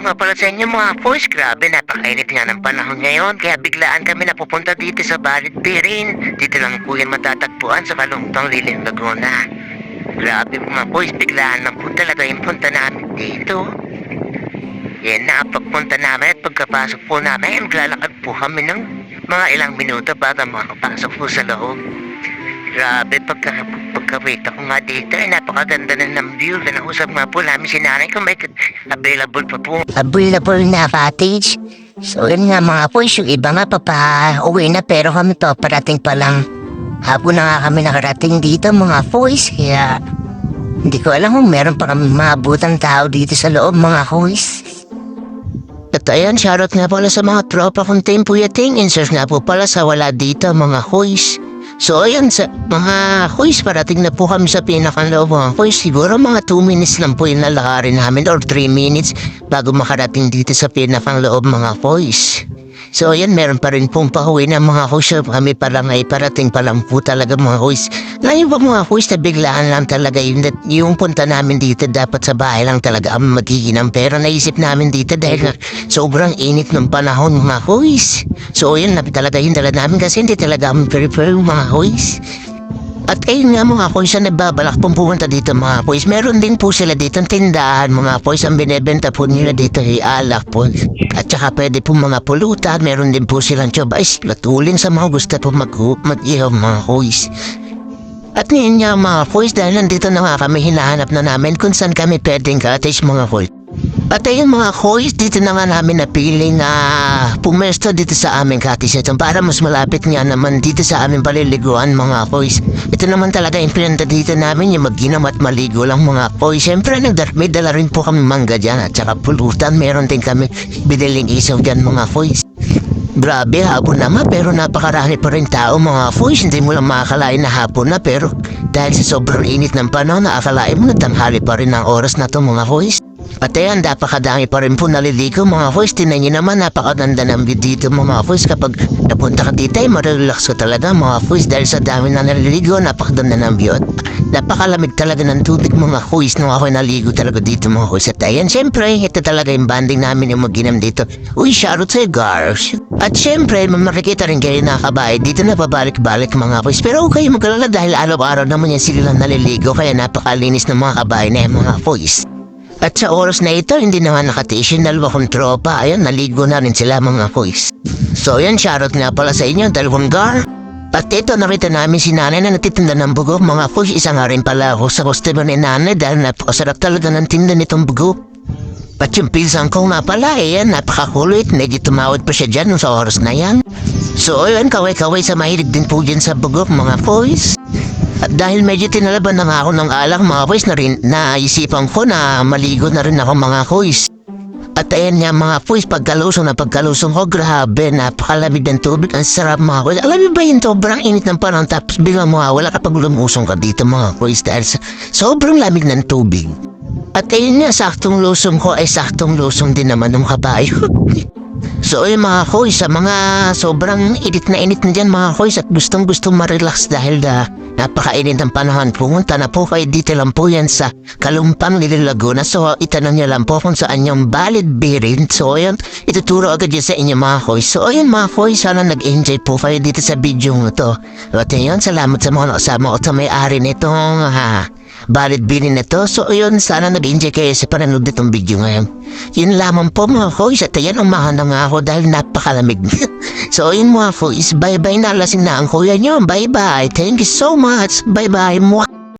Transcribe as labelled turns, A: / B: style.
A: nga pala sa inyo mga boys, grabe napakainit nga ng panahon ngayon kaya biglaan kami napupunta dito sa Balid Birin. Dito lang po yan matatagpuan sa Kalungtang Lilim, Laguna. Grabe mga boys, biglaan lang po talaga yung punta namin dito. Yan na, pagpunta namin at pagkapasok po namin, maglalakad po kami ng mga ilang minuto para makapasok po sa loob. Grabe, pagka-wait ako nga dito, napakaganda na ng view. Nausap nga po namin si nanay kung may available pa po. Available na cottage? So yun nga mga boys, yung iba nga uwi na pero kami to, parating pa lang. Hapon na nga kami nakarating dito mga boys, kaya hindi ko alam kung meron pa kami maabutang tao dito sa loob mga boys. At ayan, shoutout nga pala sa mga tropa kong Team Puyating. Insert nga po pala sa wala dito mga boys. So ayan sa mga boys, parating na po kami sa pinakaloob mga boys. Siguro mga 2 minutes lang po yung lalakarin namin or 3 minutes bago makarating dito sa pinakaloob mga boys. So ayan, meron pa rin pong pauwi ng mga boys. Kami pa lang ay parating pa lang po talaga mga boys. Ngayon ba mga boys, na biglaan lang talaga yung punta namin dito. Dapat sa bahay lang talaga ang maghihinang, pero naisip namin dito dahil sobrang init ng panahon mga boys. So ayan, talaga yung dala namin kasi hindi talaga kami prepare mga boys. At ayun nga mga boys, na nagbabalak pong pumunta dito mga boys. Meron din po sila dito ng tindahan mga boys. Ang binibenta po nila dito ay alak po. At saka pwede po mga pulutan. Meron din po silang tsobais, latuling sa mga gusto po mag-ihaw mga boys. At ngayon nga mga boys, dahil nandito na nga kami, hinahanap na namin kung saan kami pwedeng cottage mga boys. At ayun mga boys, dito na nga namin napiling pumesto dito sa aming cottage ito para mas malapit nga naman dito sa aming paliliguan mga boys. Ito naman talaga yung pinanda dito namin, yung mag-inom at maligo lang mga boys. Siyempre may dala rin po kami mangga dyan at saka pulutan. Meron din kami biniling isaw dyan mga boys. Grabe, hapon naman pero napakarami pa rin tao mga boys. Hindi mo lang makakalain na hapon na, pero dahil sa sobrang init ng panahon, nakakalain mo na tanghali pa rin ang oras na to mga boys. At ayan, napakadami pa rin po naliligo mga boys. Tinan nyo naman, napakaganda ng view dito mga boys. Kapag napunta ka dito ay marelax ko talaga mga boys, dahil sa dami na naliligo, napakaganda ng view. At napakalamig talaga ng tubig mga boys nung ako naligo talaga dito mga boys. At ayan, syempre, ito talaga yung banding namin yung mag-inam dito. Uy, shoutout sa Gars. At syempre, makikita rin kayo nakakabahay dito na pabalik-balik mga boys. Pero huwag kayo mag-alala dahil araw-araw naman yan sila naliligo, kaya napakalinis ng mga kabahay na yung mga boys. At sa oras na ito, hindi naman nakatiis yung dalawa kong tropa. Ayun, naligo na rin sila mga boys. So yan, shoutout nga pala sa inyo, dalawang gar. At ito, nakita namin si nanay na nagtitinda ng bugo mga boys. Isa nga rin pala ako sa customer ni nanay dahil napakasarap talaga ng tinda nitong bugo. At yung pinsan ko nga pala, yan, napakakulit. Medyo tumawad pa siya dyan sa oras na yan. So ayun, kaway-kaway sa mahilig din po dyan sa bugo mga boys. At dahil medyo tinalaban na nga ako ng alak mga boys, naisipan ko na maligo na rin ako mga boys. At ayan nga mga boys, pagkalusong ko, grabe, napakalamig ng tubig, ang sarap mga boys. Alam mo ba yun, sobrang init ng panahon tapos biglang mawawala kapag lumusong ka dito mga boys dahil sobrang lamig ng tubig. At ayun nga, saktong lusong ko ay saktong lusong din naman ng kabayo. So ayun mga boys, sa mga sobrang init na dyan mga boys at gustong ma-relax dahil napakainit ng panahon, pumunta na po kayo dito lang po yan sa Kalumpang Lilim, Laguna. So itanong nyo lang po kung saan yung Balid Birin. So ayun, ituturo agad yun sa inyo mga boys. So ayun mga boys, sana nag-enjoy po kayo dito sa video mo to. At ayun, salamat sa mga nakasama ko sa may-ari nitong Balid Birin na to. So ayun, sana nag-enjoy kayo sa panonood nitong video ngayon. Yun lamang po mga boys, at ayan, umahan na nga ako dahil napakalamig. So ayun mga boys, bye bye na, lasing na ang kuya nyo. Bye bye, thank you so much, bye bye.